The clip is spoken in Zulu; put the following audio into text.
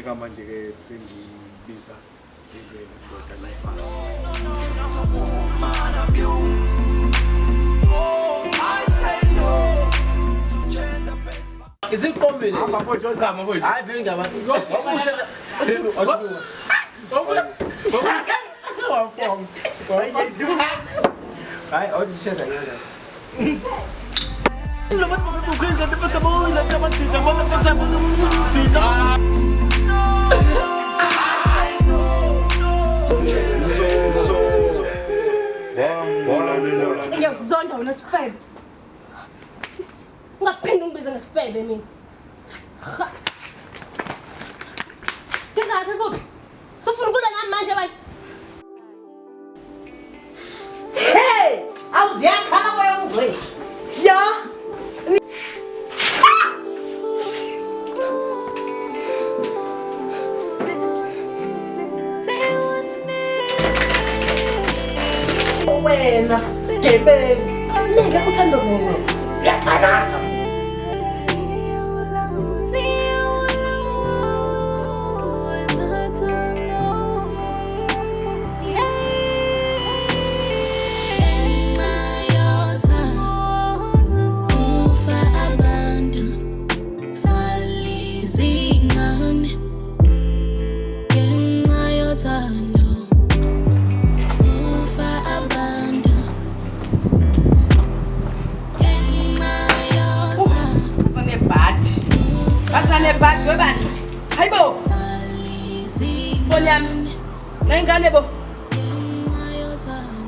njengamanje ke sengibiza indoda nefana. Iziqomile. Mafowethu chama mfowethu. Hayi vele ngabantu. Okusha. Hayi awuthisheza ngeke. Lo batho ukwenza bese bona tabasita bona bese sita. Ngiyakuzonda wena sifebe. Ungaphinda ungibize ngesifebe mina. Ngizakhe kuphi? Sofuna ukula nami manje bani? Hey! Awuziyakhala kwayongwe. Ya! Wena, Gebeni. Ninge kuthanda ngoba. Ngiyaqalasa. Hayibo. Foni yami. Nengane bo.